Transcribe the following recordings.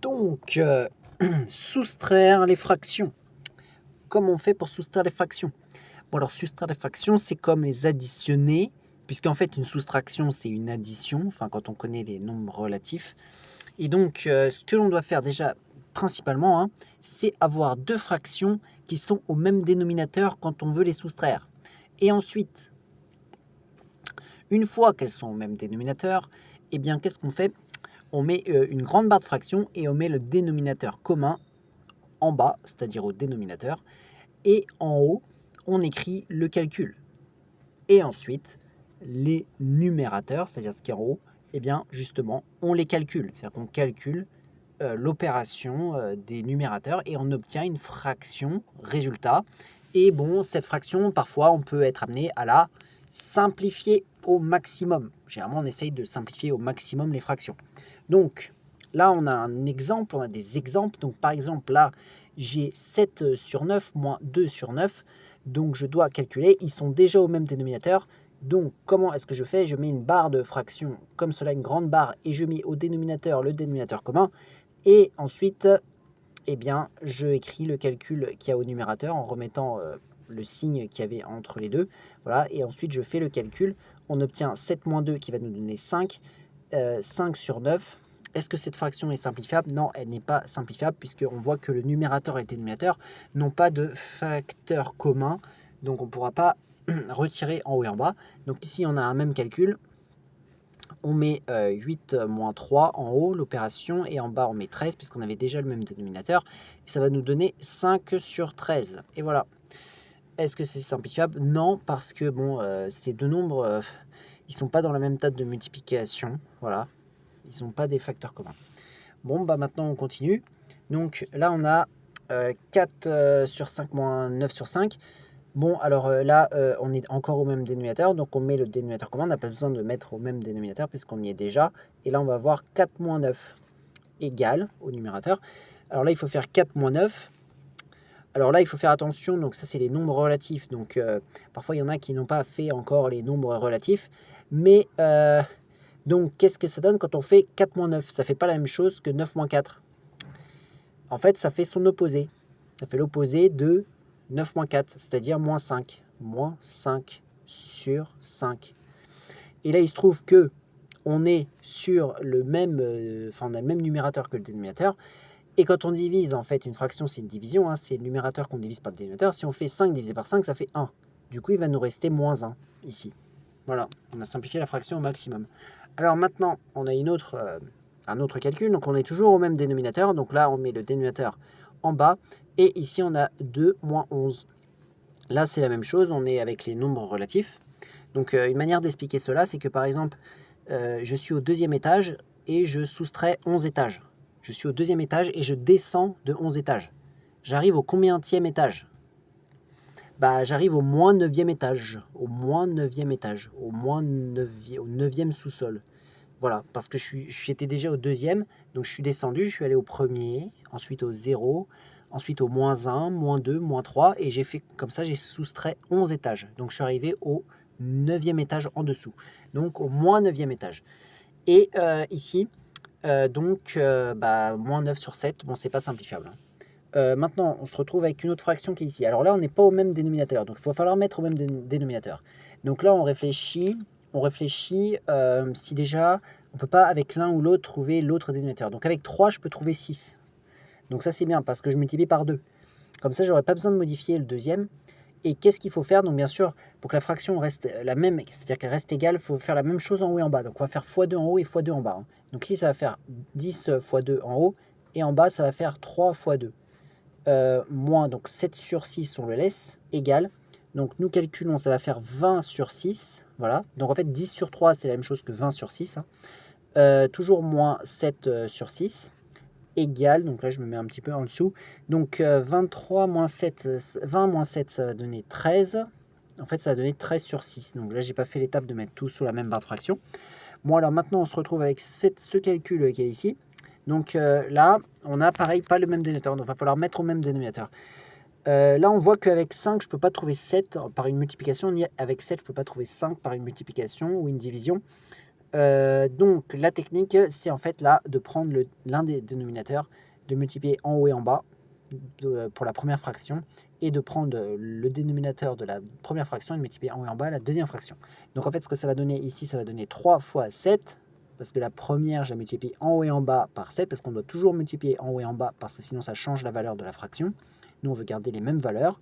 Donc, soustraire les fractions. Comment on fait pour soustraire les fractions? Bon, alors soustraire les fractions, c'est comme les additionner, puisqu'en fait une soustraction, c'est une addition, enfin quand on connaît les nombres relatifs. Et donc, ce que l'on doit faire déjà, principalement, hein, c'est avoir deux fractions qui sont au même dénominateur quand on veut les soustraire. Et ensuite, une fois qu'elles sont au même dénominateur, eh bien, qu'est-ce qu'on fait? On met une grande barre de fractions et on met le dénominateur commun en bas, c'est-à-dire au dénominateur, et en haut, on écrit le calcul. Et ensuite, les numérateurs, c'est-à-dire ce qui est en haut, eh bien, justement, on les calcule. C'est-à-dire qu'on calcule l'opération des numérateurs et on obtient une fraction résultat. Et bon, cette fraction, parfois, on peut être amené à la simplifier au maximum. Généralement, on essaye de simplifier au maximum les fractions. Donc, là, on a un exemple, on a des exemples. Donc, par exemple, là, j'ai 7 sur 9 moins 2 sur 9. Donc, je dois calculer. Ils sont déjà au même dénominateur. Donc, comment est-ce que je fais? Je mets une barre de fraction comme cela, une grande barre, et je mets au dénominateur le dénominateur commun. Et ensuite, eh bien, je écris le calcul qu'il y a au numérateur en remettant le signe qu'il y avait entre les deux. Voilà, et ensuite, je fais le calcul. On obtient 7 moins 2 qui va nous donner 5. 5 sur 9. Est-ce que cette fraction est simplifiable? Non, elle n'est pas simplifiable puisqu'on voit que le numérateur et le dénominateur n'ont pas de facteur commun. Donc, on ne pourra pas retirer en haut et en bas. Donc, ici, on a un même calcul. On met 8 moins 3 en haut, l'opération, et en bas, on met 13 puisqu'on avait déjà le même dénominateur. Et ça va nous donner 5 sur 13. Et voilà. Est-ce que c'est simplifiable? Non, parce que bon, ces deux nombres, ils ne sont pas dans la même table de multiplication. Voilà. Ils n'ont pas des facteurs communs. Bon, bah maintenant on continue. Donc là on a 4 sur 5 moins 9 sur 5. Bon, alors là on est encore au même dénominateur, donc on met le dénominateur commun. On n'a pas besoin de mettre au même dénominateur puisqu'on y est déjà. Et là on va avoir 4 moins 9 égale au numérateur. Alors là il faut faire 4 moins 9. Alors là il faut faire attention, donc ça c'est les nombres relatifs. Donc parfois il y en a qui n'ont pas fait encore les nombres relatifs. Mais donc, qu'est-ce que ça donne quand on fait 4 moins 9? Ça ne fait pas la même chose que 9 moins 4. En fait, ça fait son opposé. Ça fait l'opposé de 9 moins 4, c'est-à-dire moins 5. Moins 5 sur 5. Et là, il se trouve que on est sur le même, on a le même numérateur que le dénominateur. Et quand on divise, en fait, une fraction, c'est une division. Hein, c'est le numérateur qu'on divise par le dénominateur. Si on fait 5 divisé par 5, ça fait 1. Du coup, il va nous rester moins 1 ici. Voilà, on a simplifié la fraction au maximum. Alors maintenant, on a un autre calcul. Donc on est toujours au même dénominateur. Donc là, on met le dénominateur en bas. Et ici, on a 2 moins 11. Là, c'est la même chose. On est avec les nombres relatifs. Donc une manière d'expliquer cela, c'est que par exemple, je suis au deuxième étage et je soustrais 11 étages. Je suis au deuxième étage et je descends de 11 étages. J'arrive au combienième étage? Bah, j'arrive au moins 9e étage, au moins 9e étage, au moins 9e sous-sol. Voilà, parce que j'étais déjà au deuxième, donc je suis descendu, je suis allé au premier, ensuite au 0, ensuite au moins 1, moins 2, moins 3, et j'ai fait comme ça, j'ai soustrait 11 étages. Donc je suis arrivé au 9e étage en dessous, donc au moins 9e étage. Et ici, bah, moins 9 sur 7, bon, c'est pas simplifiable. Hein. Maintenant, on se retrouve avec une autre fraction qui est ici. Alors là, on n'est pas au même dénominateur, donc il va falloir mettre au même dénominateur. Donc là, on réfléchit si déjà, on ne peut pas avec l'un ou l'autre trouver l'autre dénominateur. Donc avec 3, je peux trouver 6. Donc ça, c'est bien, parce que je multiplie par 2. Comme ça, j'aurais pas besoin de modifier le deuxième. Et qu'est-ce qu'il faut faire? Donc bien sûr, pour que la fraction reste la même, c'est-à-dire qu'elle reste égale, il faut faire la même chose en haut et en bas. Donc on va faire x2 en haut et x2 en bas. Hein. Donc ici, ça va faire 10 x 2 en haut, et en bas, ça va faire 3 x 2. Moins donc 7 sur 6, on le laisse, égal. Donc nous calculons, ça va faire 20 sur 6. Voilà. Donc en fait, 10 sur 3, c'est la même chose que 20 sur 6. Hein. Toujours moins 7 sur 6. Égal, donc là je me mets un petit peu en dessous. Donc 23 moins 7, 20 moins 7, ça va donner 13. En fait, ça va donner 13 sur 6. Donc là, j'ai pas fait l'étape de mettre tout sous la même barre de fraction. Bon, alors maintenant, on se retrouve avec ce calcul qui est ici. Donc là, on a pareil, pas le même dénominateur. Donc il va falloir mettre au même dénominateur. Là, on voit qu'avec 5, je ne peux pas trouver 7 par une multiplication, ni avec 7, je ne peux pas trouver 5 par une multiplication ou une division. Donc la technique, c'est en fait là de prendre l'un des dénominateurs, de multiplier en haut et en bas pour la première fraction et de prendre le dénominateur de la première fraction et de multiplier en haut et en bas la deuxième fraction. Donc en fait, ce que ça va donner ici, ça va donner 3 fois 7, parce que la première, je la multiplie en haut et en bas par 7, parce qu'on doit toujours multiplier en haut et en bas, parce que sinon ça change la valeur de la fraction. Nous, on veut garder les mêmes valeurs.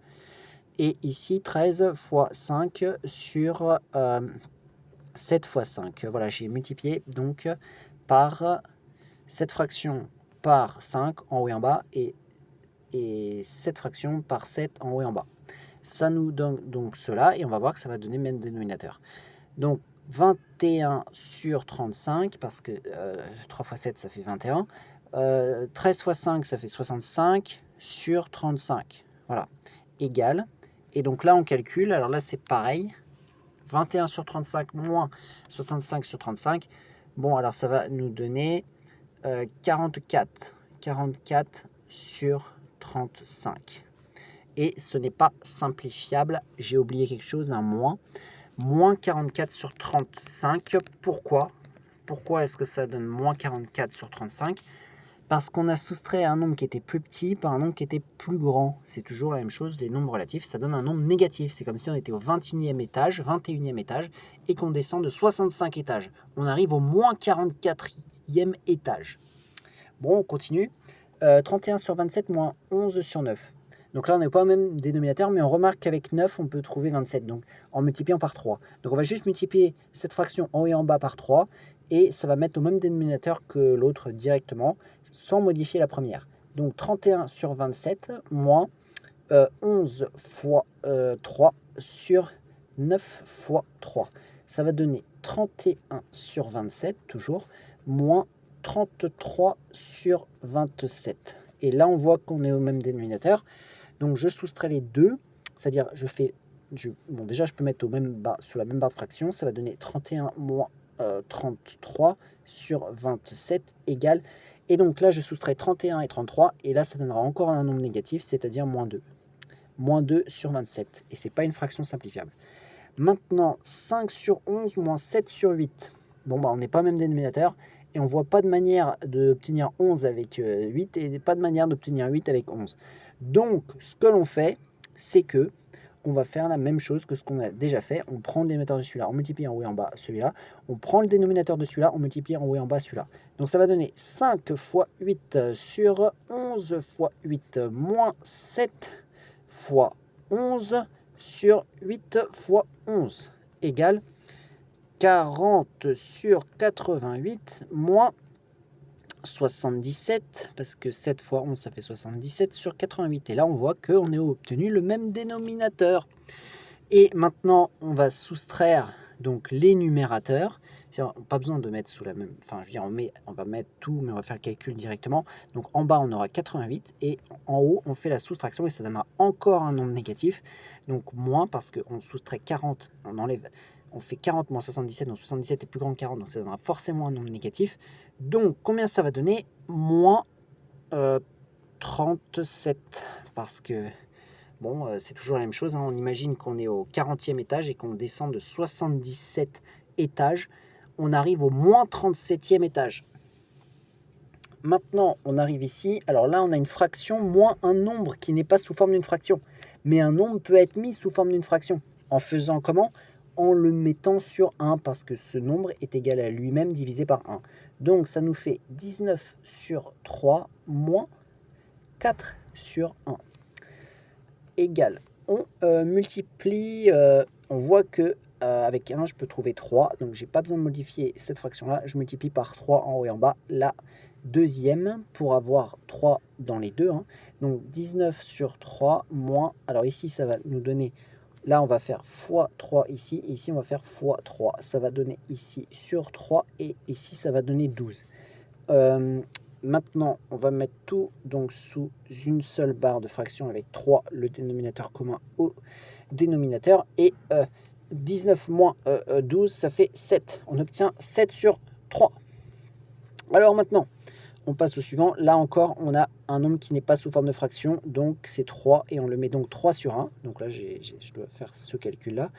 Et ici, 13 fois 5 sur 7 fois 5. Voilà, j'ai multiplié donc par cette fraction par 5 en haut et en bas et cette fraction par 7 en haut et en bas. Ça nous donne donc cela et on va voir que ça va donner le même dénominateur. Donc 21 sur 35 parce que 3 fois 7 ça fait 21. 13 fois 5 ça fait 65 sur 35. Voilà, égal. Et donc là on calcule, alors là c'est pareil. 21 sur 35 moins 65 sur 35. Bon, alors ça va nous donner 44. 44 sur 35. Et ce n'est pas simplifiable. J'ai oublié quelque chose, un moins. Moins 44 sur 35. Pourquoi? Pourquoi est-ce que ça donne moins 44 sur 35? Parce qu'on a soustrait un nombre qui était plus petit par un nombre qui était plus grand. C'est toujours la même chose, les nombres relatifs, ça donne un nombre négatif. C'est comme si on était au 21e étage, et qu'on descend de 65 étages. On arrive au moins 44e étage. Bon, on continue. 31 sur 27 moins 11 sur 9. Donc là, on n'est pas au même dénominateur, mais on remarque qu'avec 9, on peut trouver 27, donc en multipliant par 3. Donc on va juste multiplier cette fraction en haut et en bas par 3, et ça va mettre au même dénominateur que l'autre directement, sans modifier la première. Donc 31 sur 27 moins 11 fois 3 sur 9 fois 3. Ça va donner 31 sur 27, toujours, moins 33 sur 27. Et là, on voit qu'on est au même dénominateur. Donc, je soustrais les deux, c'est-à-dire, bon, déjà, je peux mettre sur la même barre de fraction. Ça va donner 31 moins 33 sur 27 égale. Et donc là, je soustrais 31 et 33. Et là, ça donnera encore un nombre négatif, c'est-à-dire moins 2. Moins 2 sur 27. Et ce n'est pas une fraction simplifiable. Maintenant, 5 sur 11 moins 7 sur 8. Bon, bah, on n'est pas au même dénominateur. Et on ne voit pas de manière d'obtenir 11 avec 8 et pas de manière d'obtenir 8 avec 11. Donc, ce que l'on fait, c'est que on va faire la même chose que ce qu'on a déjà fait. On prend le dénominateur de celui-là, on multiplie en haut et en bas celui-là. On prend le dénominateur de celui-là, on multiplie en haut et en bas celui-là. Donc, ça va donner 5 fois 8 sur 11 fois 8 moins 7 fois 11 sur 8 fois 11 égale 40 sur 88 moins 77, parce que 7 fois 11, ça fait 77 sur 88. Et là, on voit qu'on a obtenu le même dénominateur. Et maintenant, on va soustraire donc les numérateurs. Pas besoin de mettre sous la même... Enfin, je veux dire, on va mettre tout, mais on va faire le calcul directement. Donc, en bas, on aura 88. Et en haut, on fait la soustraction et ça donnera encore un nombre négatif. Donc, moins, parce qu'on soustrait 40, on fait 40 moins 77, donc 77 est plus grand que 40, donc ça donnera forcément un nombre négatif. Donc, combien ça va donner? Moins 37, parce que, bon, c'est toujours la même chose, hein. On imagine qu'on est au 40e étage et qu'on descend de 77 étages. On arrive au moins 37e étage. Maintenant, on arrive ici. Alors là, on a une fraction moins un nombre qui n'est pas sous forme d'une fraction. Mais un nombre peut être mis sous forme d'une fraction. En faisant comment? En le mettant sur 1, parce que ce nombre est égal à lui-même divisé par 1. Donc, ça nous fait 19 sur 3 moins 4 sur 1 égale. On multiplie, on voit que avec 1, je peux trouver 3. Donc, j'ai pas besoin de modifier cette fraction-là. Je multiplie par 3 en haut et en bas. La deuxième pour avoir 3 dans les deux. Hein. Donc, 19 sur 3 moins... Alors ici, ça va nous donner... Là, on va faire fois 3 ici. Et ici, on va faire fois 3. Ça va donner ici sur 3. Et ici, ça va donner 12. Maintenant, on va mettre tout donc sous une seule barre de fraction avec 3, le dénominateur commun au dénominateur. Et 19 moins 12, ça fait 7. On obtient 7 sur 3. Alors maintenant, on passe au suivant. Là encore, on a un nombre qui n'est pas sous forme de fraction, donc c'est 3, et on le met donc 3 sur 1. Donc là, je dois faire ce calcul-là.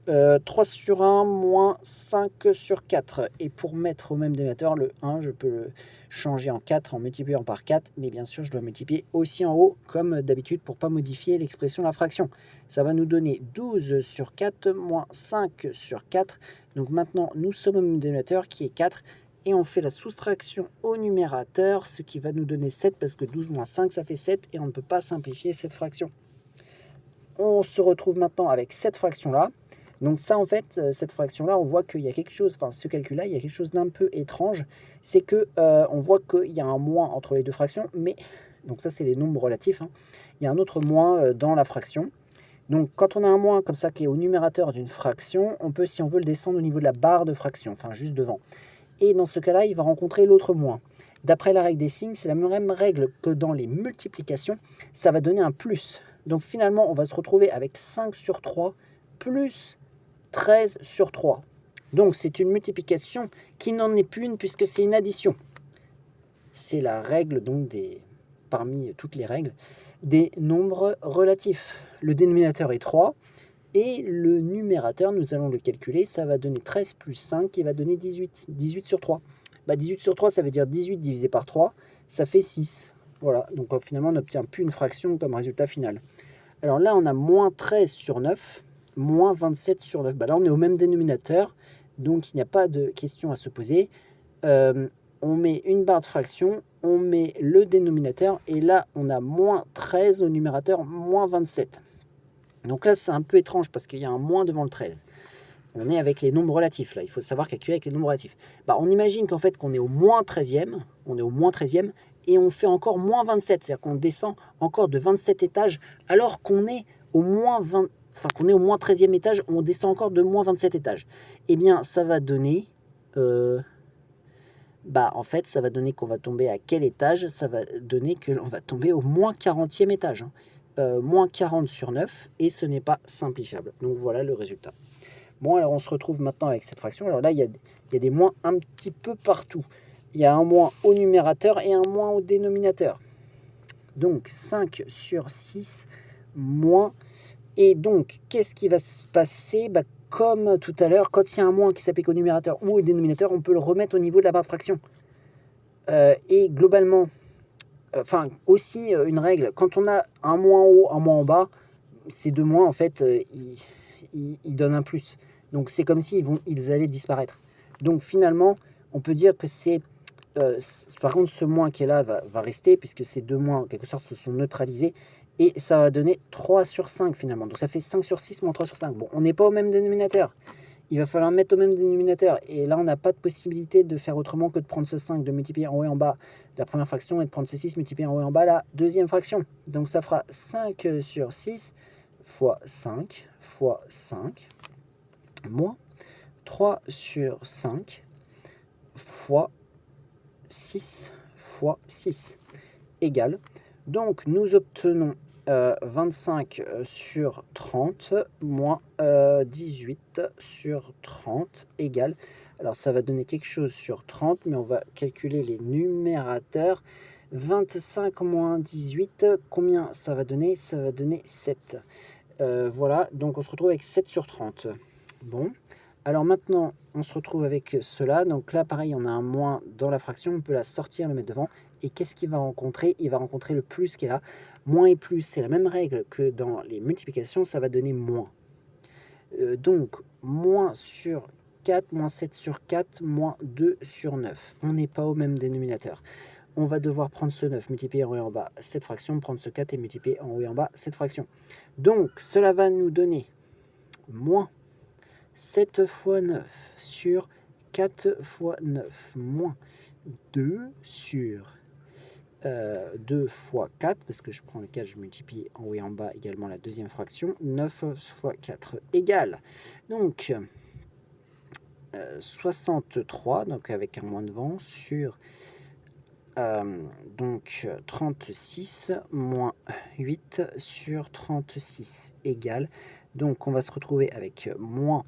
3 sur 1 moins 5 sur 4. Et pour mettre au même dénominateur, le 1, je peux le changer en 4 en multipliant par 4. Mais bien sûr, je dois multiplier aussi en haut, comme d'habitude, pour ne pas modifier l'expression de la fraction. Ça va nous donner 12 sur 4 moins 5 sur 4. Donc maintenant, nous sommes au même dénominateur qui est 4. Et on fait la soustraction au numérateur, ce qui va nous donner 7, parce que 12 moins 5, ça fait 7. Et on ne peut pas simplifier cette fraction. On se retrouve maintenant avec cette fraction-là. Donc ça, en fait, cette fraction-là, on voit qu'il y a quelque chose, enfin ce calcul-là, il y a quelque chose d'un peu étrange. C'est que on voit qu'il y a un moins entre les deux fractions, mais, donc ça c'est les nombres relatifs, hein. Il y a un autre moins dans la fraction. Donc quand on a un moins comme ça qui est au numérateur d'une fraction, on peut, si on veut, le descendre au niveau de la barre de fraction, enfin juste devant. Et dans ce cas-là, il va rencontrer l'autre moins. D'après la règle des signes, c'est la même règle que dans les multiplications, ça va donner un plus. Donc finalement, on va se retrouver avec 5 sur 3 plus 13 sur 3. Donc c'est une multiplication qui n'en est plus une puisque c'est une addition. C'est la règle donc parmi toutes les règles des nombres relatifs. Le dénominateur est 3 et le numérateur, nous allons le calculer, ça va donner 13 plus 5 qui va donner 18. 18 sur 3. 18 sur 3, ça veut dire 18 divisé par 3, ça fait 6. Voilà, donc finalement on n'obtient plus une fraction comme résultat final. Alors là, on a moins 13 sur 9, moins 27 sur 9. Là, on est au même dénominateur, donc il n'y a pas de question à se poser. On met une barre de fraction, on met le dénominateur, et là, on a moins 13 au numérateur, moins 27. Donc là, c'est un peu étrange parce qu'il y a un moins devant le 13. On est avec les nombres relatifs, là. Il faut savoir calculer avec les nombres relatifs. On imagine qu'en fait, qu'on est au moins 13e, et on fait encore moins 27, c'est-à-dire qu'on descend encore de 27 étages, alors qu'on est au moins 13e étage, on descend encore de moins 27 étages. Eh bien, ça va donner... en fait, ça va donner qu'on va tomber à quel étage? Ça va donner que l'on va tomber au moins 40e étage. Moins 40 sur 9, et ce n'est pas simplifiable. Donc voilà le résultat. Bon, alors on se retrouve maintenant avec cette fraction. Alors là, il y a des moins un petit peu partout. Il y a un moins au numérateur et un moins au dénominateur. Donc 5 sur 6 moins. Et donc, qu'est-ce qui va se passer? Comme tout à l'heure, quand il y a un moins qui s'applique au numérateur ou au dénominateur, on peut le remettre au niveau de la barre de fraction. Et globalement, aussi une règle, quand on a un moins en haut, un moins en bas, ces deux moins, en fait, ils donnent un plus. Donc c'est comme s'ils allaient disparaître. Donc finalement, on peut dire que par contre, ce moins qui est là va rester, puisque ces deux moins, en quelque sorte, se sont neutralisés. Et ça va donner 3 sur 5 finalement. Donc ça fait 5 sur 6 moins 3 sur 5. Bon, on n'est pas au même dénominateur. Il va falloir mettre au même dénominateur. Et là, on n'a pas de possibilité de faire autrement que de prendre ce 5, de multiplier en haut et en bas la première fraction, et de prendre ce 6, multiplier en haut et en bas la deuxième fraction. Donc ça fera 5 sur 6 fois 5 fois 5 moins 3 sur 5 fois 6 fois 6 égale. Donc nous obtenons 25 sur 30 moins 18 sur 30 égale. Alors ça va donner quelque chose sur 30, mais on va calculer les numérateurs. 25 moins 18, combien ça va donner? Ça va donner 7. Voilà, donc on se retrouve avec 7 sur 30. Bon, alors maintenant, on se retrouve avec cela. Donc là, pareil, on a un moins dans la fraction. On peut la sortir, le mettre devant. Et qu'est-ce qu'il va rencontrer? Il va rencontrer le plus qui est là. Moins et plus, c'est la même règle que dans les multiplications. Ça va donner moins. Donc, moins sur 4, moins 7 sur 4, moins 2 sur 9. On n'est pas au même dénominateur. On va devoir prendre ce 9, multiplier en haut et en bas cette fraction, prendre ce 4 et multiplier en haut et en bas cette fraction. Donc, cela va nous donner moins 7 fois 9 sur 4 fois 9, moins 2 sur 2 fois 4, parce que je prends le 4, je multiplie en haut et en bas également la deuxième fraction, 9 fois 4 égale, donc 63, donc avec un moins devant, sur donc 36 moins 8 sur 36 égale, donc on va se retrouver avec moins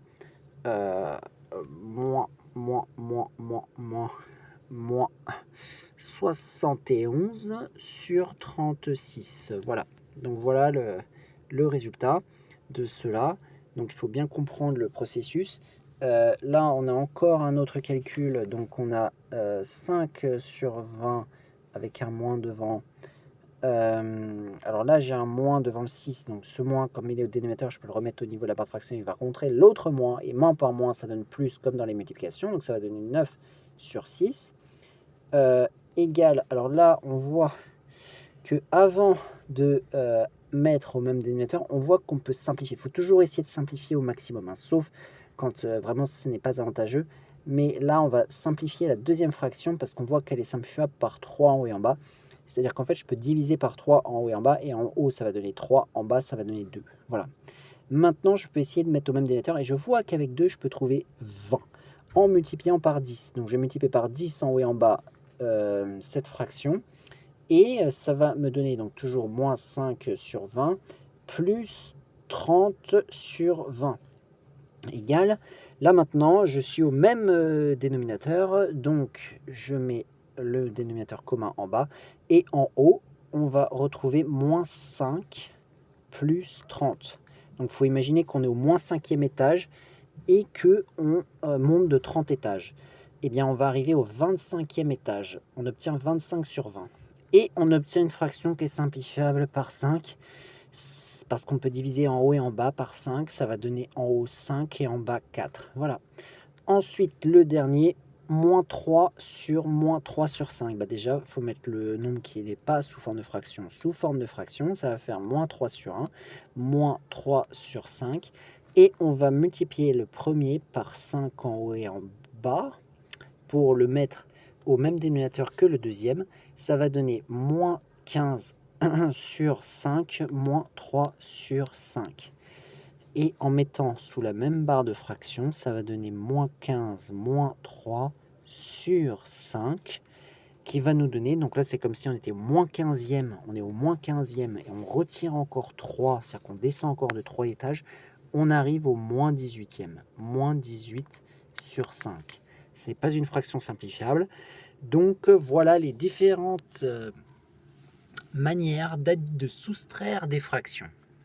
71 sur 36. Voilà. Donc voilà le résultat de cela. Donc il faut bien comprendre le processus. Là, on a encore un autre calcul. Donc on a 5 sur 20 avec un moins devant. Alors là, j'ai un moins devant le 6. Donc ce moins, comme il est au dénominateur, je peux le remettre au niveau de la part de fraction. Il va contrer l'autre moins. Et moins par moins, ça donne plus comme dans les multiplications. Donc ça va donner 9 sur 6. Égale, alors là, on voit que avant de mettre au même dénominateur, on voit qu'on peut simplifier. Il faut toujours essayer de simplifier au maximum, hein, sauf quand vraiment ce n'est pas avantageux. Mais là, on va simplifier la deuxième fraction parce qu'on voit qu'elle est simplifiable par 3 en haut et en bas. C'est-à-dire qu'en fait, je peux diviser par 3 en haut et en bas, et en haut, ça va donner 3, en bas, ça va donner 2. Voilà. Maintenant, je peux essayer de mettre au même dénominateur, et je vois qu'avec 2, je peux trouver 20 en multipliant par 10. Donc, je vais multiplier par 10 en haut et en bas cette fraction. Et ça va me donner donc toujours moins 5 sur 20 plus 30 sur 20 égale. Là maintenant, je suis au même dénominateur, donc je mets le dénominateur commun en bas. Et en haut, on va retrouver moins 5 plus 30. Donc il faut imaginer qu'on est au moins 5e étage et qu'on monte de 30 étages. Eh bien, on va arriver au 25e étage. On obtient 25 sur 20. Et on obtient une fraction qui est simplifiable par 5, parce qu'on peut diviser en haut et en bas par 5, ça va donner en haut 5 et en bas 4. Voilà. Ensuite, le dernier, moins 3 sur 5. Bah déjà, il faut mettre le nombre qui n'est pas sous forme de fraction sous forme de fraction. Ça va faire moins 3 sur 1, moins 3 sur 5. Et on va multiplier le premier par 5 en haut et en bas pour le mettre au même dénominateur que le deuxième. Ça va donner moins 15 sur 5, moins 3 sur 5. Et en mettant sous la même barre de fraction, ça va donner moins 15, moins 3 sur 5, qui va nous donner, donc là c'est comme si on était au moins 15e, on est au moins 15e, et on retire encore 3, c'est-à-dire qu'on descend encore de 3 étages, on arrive au moins 18e, moins 18 sur 5. Ce n'est pas une fraction simplifiable. Donc voilà les différentes manière de soustraire des fractions.